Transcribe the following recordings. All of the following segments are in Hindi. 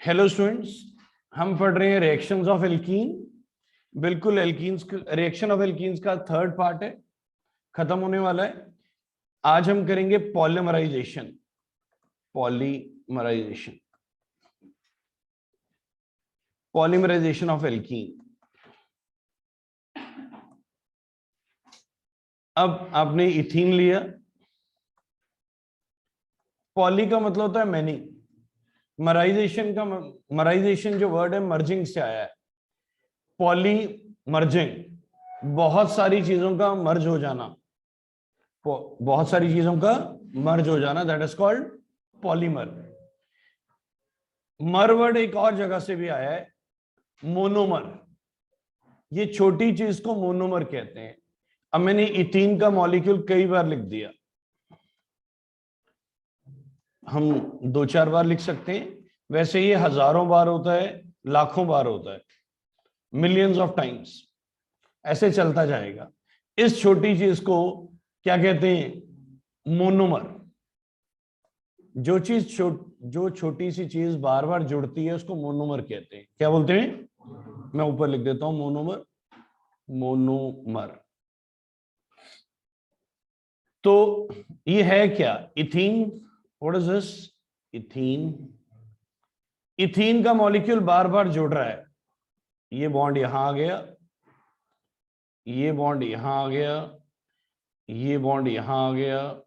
हेलो स्टूडेंट्स, हम पढ़ रहे हैं रिएक्शंस ऑफ एल्कीन। बिल्कुल एल्कीन्स, रिएक्शन ऑफ एल्कीन्स का थर्ड पार्ट है, खत्म होने वाला है। आज हम करेंगे polymerization. Polymerization polymerization of alkene. अब आपने इथीन लिया। पॉली का मतलब होता है मैनी। मराइजेशन जो वर्ड है मर्जिंग से आया है। पॉली मर्जिंग, बहुत सारी चीजों का मर्ज हो जाना, बहुत सारी चीजों का मर्ज हो जाना, दैट इज कॉल्ड पॉलीमर। मर वर्ड एक और जगह से भी आया है, मोनोमर। ये छोटी चीज को मोनोमर कहते हैं। अब मैंने इथीन का मॉलिक्यूल कई बार लिख दिया, हम 2-4 बार लिख सकते हैं। वैसे ये हजारों बार होता है, लाखों बार होता है, मिलियंस ऑफ टाइम्स, ऐसे चलता जाएगा। इस छोटी चीज को क्या कहते हैं? मोनोमर। जो छोटी सी चीज बार बार जुड़ती है उसको मोनोमर कहते हैं। क्या बोलते हैं? मैं ऊपर लिख देता हूं, मोनोमर। मोनोमर। तो ये है क्या? Ethene. What is this? Ethene. Ethene का मॉलिक्यूल बार बार जुड़ रहा है। ये बॉन्ड यहां आ गया, ये बॉन्ड यहां आ गया, ये बॉन्ड यहां आ गया,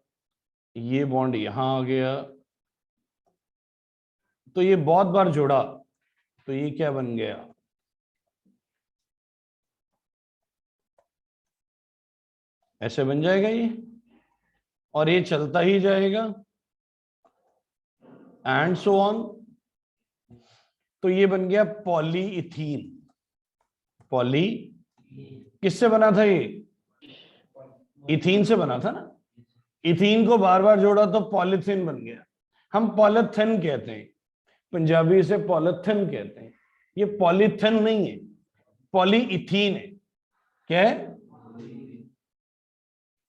ये बॉन्ड यहां आ गया। तो ये बहुत बार जुड़ा, तो ये क्या बन गया? ऐसे बन जाएगा ये, और ये चलता ही जाएगा एंड सो ऑन। तो ये बन गया पॉलीइथीन। पॉली किससे बना था? ये इथीन से बना था ना। इथीन को बार बार जोड़ा तो पॉलीथीन बन गया। हम पॉलीथिन कहते हैं, पंजाबी से पॉलीथिन कहते हैं। ये पॉलीथिन नहीं है, पॉलीइथीन है। क्या है?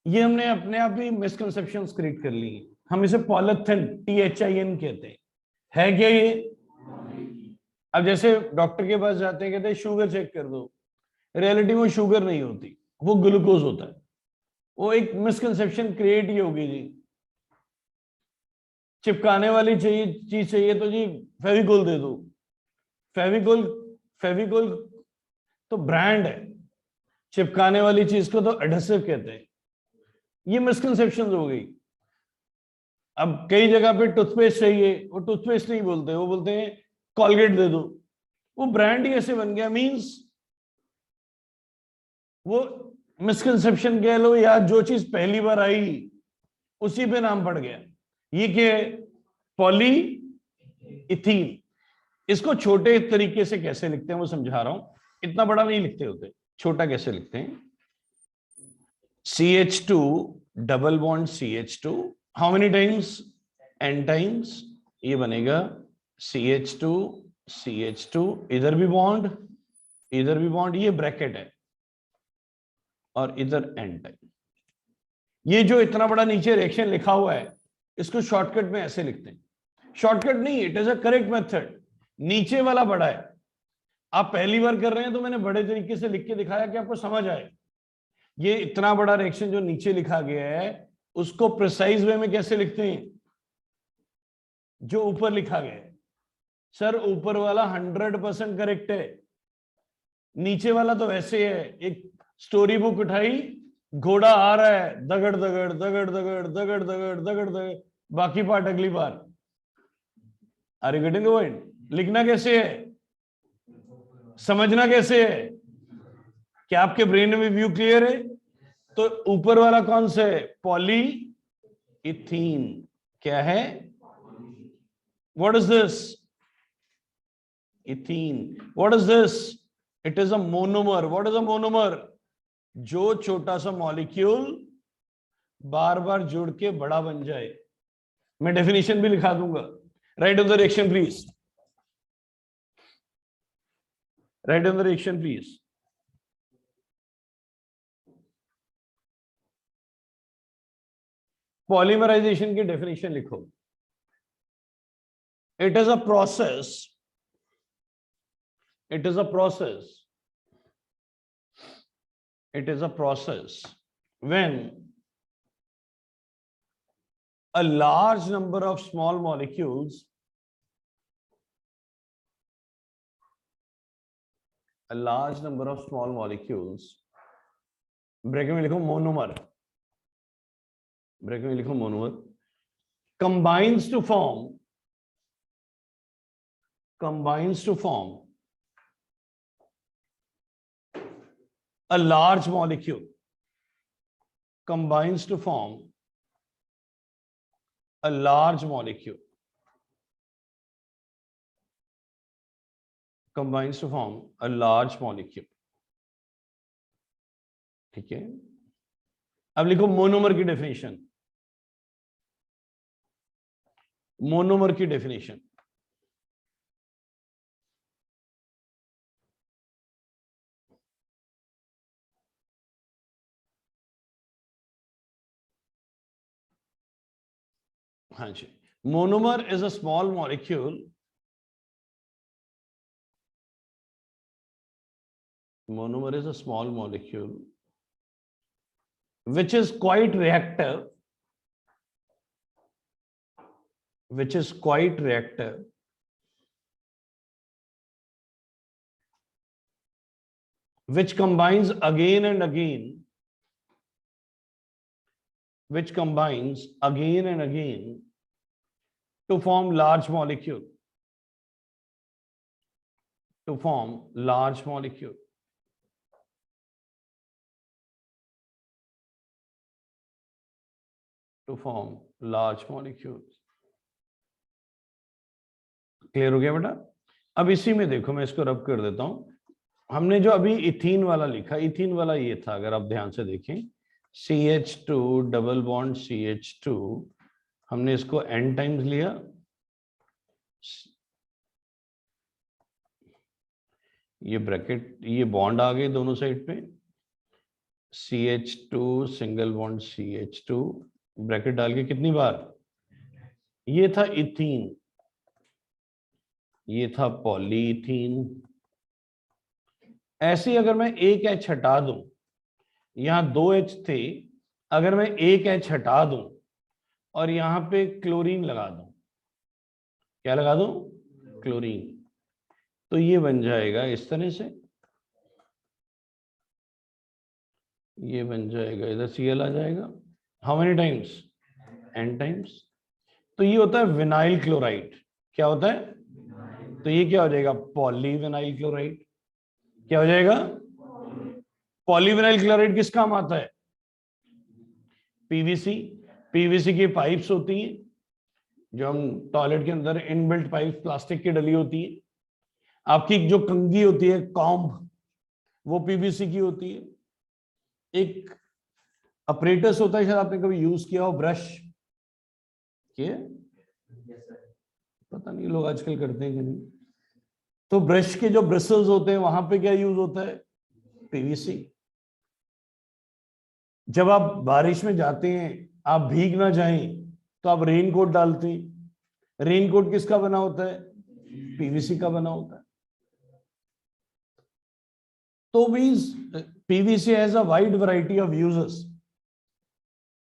ये हमने अपने आप ही मिसकंसेप्शंस क्रिएट कर ली हैं। हम इसे पॉलीथिन, THIN कहते हैं। है क्या ये? अब जैसे डॉक्टर के पास जाते हैं, कहते हैं शुगर चेक कर दो। रियलिटी में शुगर नहीं होती, वो ग्लूकोज होता है। वो एक मिसकंसेप्शन क्रिएट ही होगी जी। चिपकाने वाली चाहिए चीज चाहिए तो जी फेविकोल दे दो। फेविकोल, फेविकोल तो ब्रांड है, चिपकाने वाली चीज को तो एडहेसिव कहते हैं। ये मिसकंसेप्शन हो गई। अब कई जगह पे टूथपेस्ट चाहिए, वो टूथपेस्ट नहीं बोलते, वो बोलते हैं कॉलगेट दे दो। वो ब्रांड ही ऐसे बन गया, मींस वो मिसकंसेप्शन कह लो, या जो चीज पहली बार आई उसी पे नाम पड़ गया। ये क्या है? Poly ethene. इसको छोटे तरीके से कैसे लिखते हैं वो समझा रहा हूं। इतना बड़ा नहीं लिखते होते, छोटा कैसे लिखते हैं? CH2 double bond CH2, how many times? n times. ये बनेगा CH2 CH2, इधर भी बॉन्ड, इधर भी बॉन्ड, ये ब्रैकेट है, और इधर n टाइम। ये जो इतना बड़ा नीचे रिएक्शन लिखा हुआ है, इसको शॉर्टकट में ऐसे लिखते हैं। शॉर्टकट नहीं, it is a correct method. नीचे वाला बड़ा है, आप पहली बार कर रहे हैं तो मैंने बड़े तरीके से लिख के दिखाया कि आपको समझ आए। ये इतना बड़ा रिएक्शन जो नीचे लिखा गया है, उसको प्रिसाइज वे में कैसे लिखते हैं? जो ऊपर लिखा गया है। सर ऊपर वाला 100% करेक्ट है, नीचे वाला तो वैसे है। एक स्टोरी बुक उठाई, घोड़ा आ रहा है, दगड़ दगड़ दगड़ दगड़ दगड़ दगड़ दगड़ दगड़, बाकी पार्ट अगली बार। Are you getting the point? लिखना कैसे है, समझना कैसे है? क्या आपके ब्रेन में व्यू क्लियर है? तो ऊपर वाला कौन सा है? Poly ethene. क्या है? What is this? Ethene. What is this? It is a monomer. What is a monomer? जो छोटा सा मॉलिक्यूल बार बार जुड़ के बड़ा बन जाए। मैं डेफिनेशन भी लिखा दूंगा। Write on the reaction please, write on the reaction please. Polymerization की डेफिनेशन लिखो। It is a process It is a process. It is a process when a large number of small molecules, bracket में लिखो monomer, combines to form a large molecule, combines to form a large molecule, combines to form a large molecule. ठीक है, अब लिखो मोनोमर की डेफिनेशन, मोनोमर की डेफिनेशन। हाँ जी, monomer is a small molecule, monomer is a small molecule which is quite reactive, which combines again and again, to form large molecule, to form large molecules. Clear हो गया बेटा? अब इसी में देखो, मैं इसको रब कर देता हूं। हमने जो अभी इथीन वाला लिखा, इथीन वाला ये था, अगर आप ध्यान से देखें, CH2 डबल बॉन्ड CH2, हमने इसको n टाइम्स लिया, ये ब्रैकेट, ये बॉन्ड आ गए दोनों साइड पे, CH2 single bond CH2, bracket डाल के कितनी बार, ये था इथीन, ये था पॉलीथीन। ऐसे अगर मैं एक H हटा दूं, यहां 2 H थे, अगर मैं एक H हटा दूं और यहां पे क्लोरीन लगा दूं, क्या लगा दूं, क्लोरीन, तो ये बन जाएगा इस तरह से, ये बन जाएगा, इधर Cl आ जाएगा, how many times, n times. तो ये होता है विनाइल क्लोराइड। क्या होता है, तो ये क्या हो जाएगा, पॉलीविनाइल क्लोराइड। क्या हो जाएगा, पॉलीविनाइल क्लोराइड किस काम आता है, पीवीसी। पीवीसी की पाइप्स होती हैं जो हम टॉयलेट के अंदर, इनबिल्ट पाइप प्लास्टिक की डली होती है। आपकी जो कंघी होती है, कॉम्ब, वो पीवीसी की होती है। एक अपरेटस होता है, शायद आपने कभी यूज किया हो, ब्रश के, पता नहीं लोग आजकल करते हैं कि नहीं। तो ब्रश के जो ब्रिसल्स होते हैं, वहां पे क्या यूज होता है, पीवीसी। जब आप बारिश में जाते हैं, आप भीग ना जाएं, तो आप रेनकोट डालते हैं। रेनकोट किसका बना होता है, पीवीसी का बना होता है। तो means PVC has a wide variety of uses.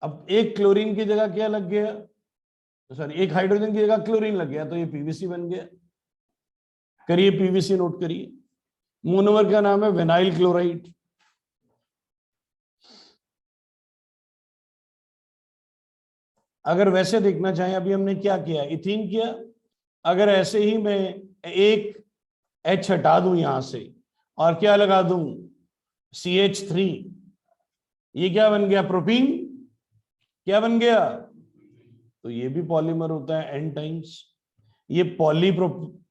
अब एक क्लोरीन की जगह क्या लग गया, सॉरी, एक हाइड्रोजन की जगह क्लोरीन लग गया, तो ये पीवीसी बन गया। करिए, पीवीसी नोट करिए। मोनोमर का नाम है विनाइल क्लोराइड। अगर वैसे देखना चाहें, अभी हमने क्या किया, इथीन किया, अगर ऐसे ही मैं एक H हटा दूं यहां से और क्या लगा दूं, CH3, ये क्या बन गया, प्रोपीन। क्या बन गया, तो ये भी पॉलीमर होता है n टाइम्स। ये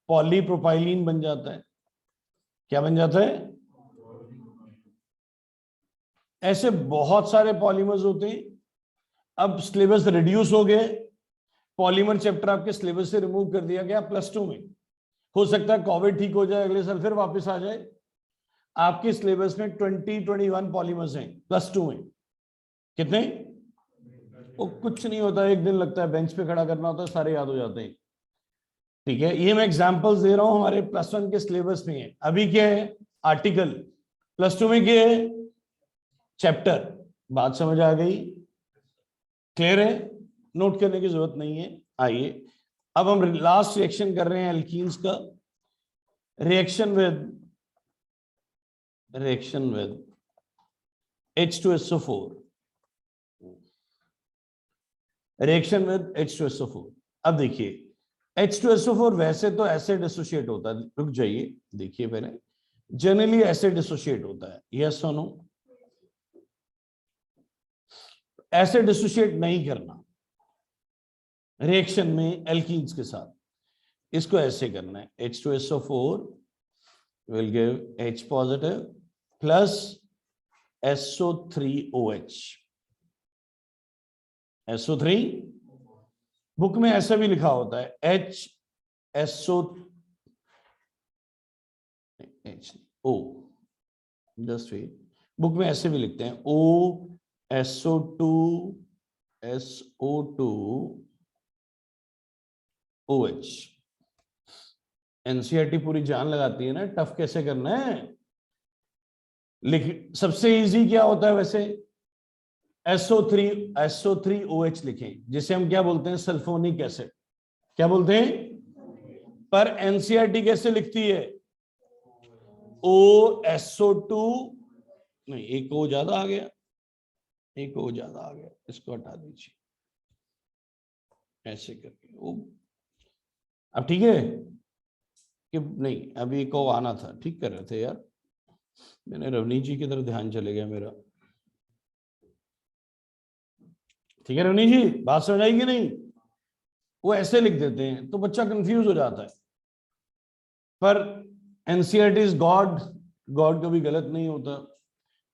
पॉलीप्रोपाइलीन बन जाता है। क्या बन जाता है, ऐसे बहुत सारे पॉलीमर्स होते हैं। अब सिलेबस रिड्यूस हो गए, पॉलीमर चैप्टर आपके सिलेबस से रिमूव कर दिया गया +2 में। हो सकता है कोविड ठीक हो जाए, अगले साल फिर वापस आ जाए। आपके सिलेबस में 21 पॉलीमर्स हैं +2 में। कितने, वो कुछ नहीं होता, एक दिन लगता है, बेंच पे खड़ा करना होता है, सारे याद हो जाते हैं। ठीक है, ये मैं एग्जांपल्स दे रहा हूं, हमारे +1 के सिलेबस में है। अभी क्या है, आर्टिकल। +2 में क्या है, चैप्टर। बात समझ आ गई, क्लियर है, नोट करने की जरूरत नहीं है। आइए अब हम लास्ट रिएक्शन कर रहे हैं एल्कीन्स का। Reaction with H2SO4, reaction with H2SO4। अब देखिए H2SO4 वैसे तो एसिड एसोसिएट होता है, रुक जाइए देखिए पहले, जनरली एसिड एसोसिएट होता है, यस और नो। एसिड एसोसिएट नहीं करना रिएक्शन में एल्कीन्स के साथ, इसको ऐसे करना है, H2SO4 will give H positive plus SO3OH। SO3 book में ऐसा भी लिखा होता है HSO, जस्ट वेट, बुक में ऐसे भी लिखते हैं OSO2OH। एनसीईआरटी पूरी जान लगाती है ना टफ कैसे करना है। लिख, सबसे इजी क्या होता है वैसे, SO3OH लिखें, जिसे हम क्या बोलते हैं, सल्फोनिक एसिड। क्या बोलते हैं, पर एनसीईआरटी कैसे लिखती है, OSO2, नहीं एक O ज्यादा आ गया, एक O ज्यादा आ गया, इसको हटा दीजिए ऐसे करके O। अब ठीक है कि नहीं, अभी एक O आना था, ठीक कर रहे थे यार, मैंने रवनी जी की तरफ ध्यान चले गया मेरा। ठीक है रवनी जी, बात समझ आएगी नहीं, वो ऐसे लिख देते हैं तो बच्चा कंफ्यूज हो जाता है, पर एनसीईआरटी इज गॉड, गॉड कभी गलत नहीं होता।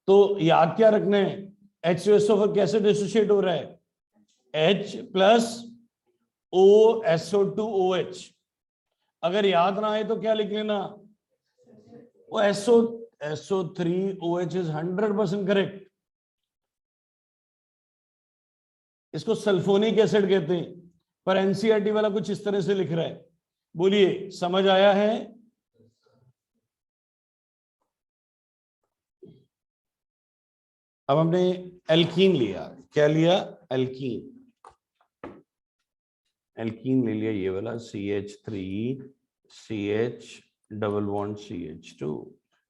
तो याद क्या रखना है, H2SO4 कैसे डिसोशिएट हो रहा है, H प्लस OSO2OH। अगर याद ना आए तो क्या लिख लेना, वो SO3OH इज 100% करेक्ट। इसको सल्फोनिक एसिड कहते हैं, पर एनसीईआरटी वाला कुछ इस तरह से लिख रहा है। बोलिए समझ आया है। अब हमने एल्कीन लिया, क्या लिया, एल्कीन। एल्कीन ले लिया ये वाला CH3CH डबल बॉन्ड CH2,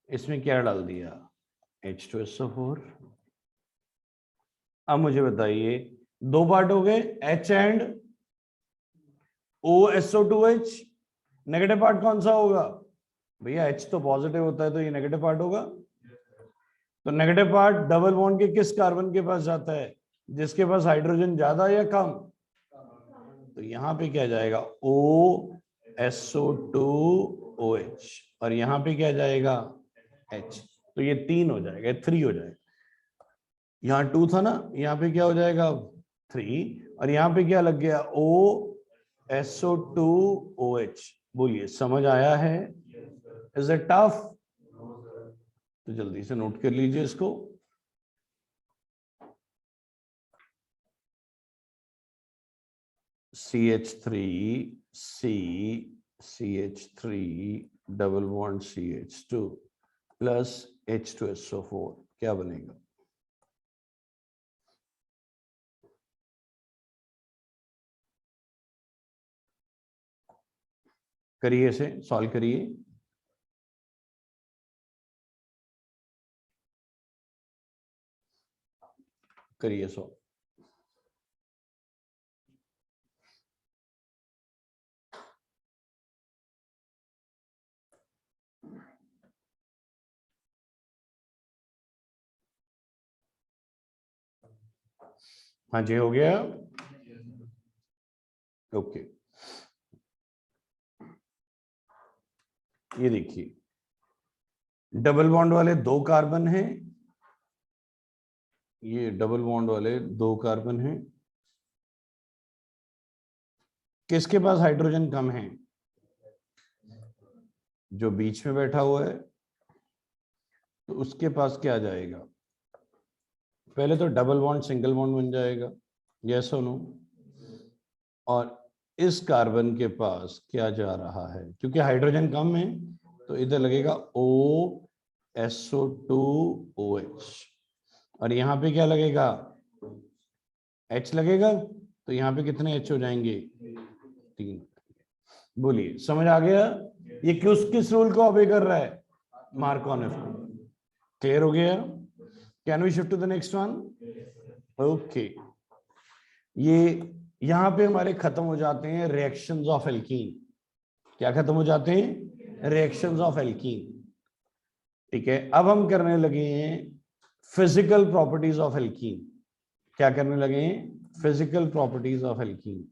इसमें क्या डाल दिया, H2SO4। अब मुझे बताइए, दो पार्ट हो गए, H and OSO2H। Negative part कौन सा होगा भैया, H तो पॉजिटिव होता है तो ये नेगेटिव पार्ट होगा। तो नेगेटिव पार्ट डबल बॉन्ड के किस कार्बन के पास जाता है, जिसके पास हाइड्रोजन ज्यादा या कम। तो यहां पे क्या जाएगा, OSO2OH, और यहां पे क्या जाएगा, H। तो ये 3 हो जाएगा, 3 हो जाएगा। यहाँ 2 था ना, यहाँ पे क्या हो जाएगा 3, और यहाँ पे क्या लग गया, OSO2OH। बोलिए समझ आया है, इज इट टफ। तो जल्दी से नोट कर लीजिए इसको। CH3CCH3 double bond CH2 plus H2SO4 क्या बनेगा, करिए इसे सॉल्व करिए। करिए सॉल्व। हाँ जी हो गया, ओके। ये देखिए डबल बॉन्ड वाले 2 कार्बन हैं, ये डबल बॉन्ड वाले 2 कार्बन हैं, किसके पास हाइड्रोजन कम है, जो बीच में बैठा हुआ है, तो उसके पास क्या जाएगा, पहले तो डबल बॉन्ड सिंगल बॉन्ड बन जाएगा, यस और नो। और इस कार्बन के पास क्या जा रहा है, क्योंकि हाइड्रोजन कम है तो इधर लगेगा OSO2OH, और यहाँ पे क्या लगेगा, H लगेगा, तो यहाँ पे कितने H हो जाएंगे, 3। बोलिए समझ आ गया, ये किस रूल को ऑबे कर रहा है, मार्कोनिफ को। क्लियर हो गया, can we shift to the next one. Okay, ये यहां पे हमारे खत्म हो जाते हैं रिएक्शंस ऑफ एल्कीन। क्या खत्म हो जाते हैं, रिएक्शंस ऑफ एल्कीन। ठीक है, अब हम करने लगे हैं फिजिकल प्रॉपर्टीज ऑफ एल्कीन। क्या करने लगे हैं, फिजिकल प्रॉपर्टीज ऑफ एल्कीन।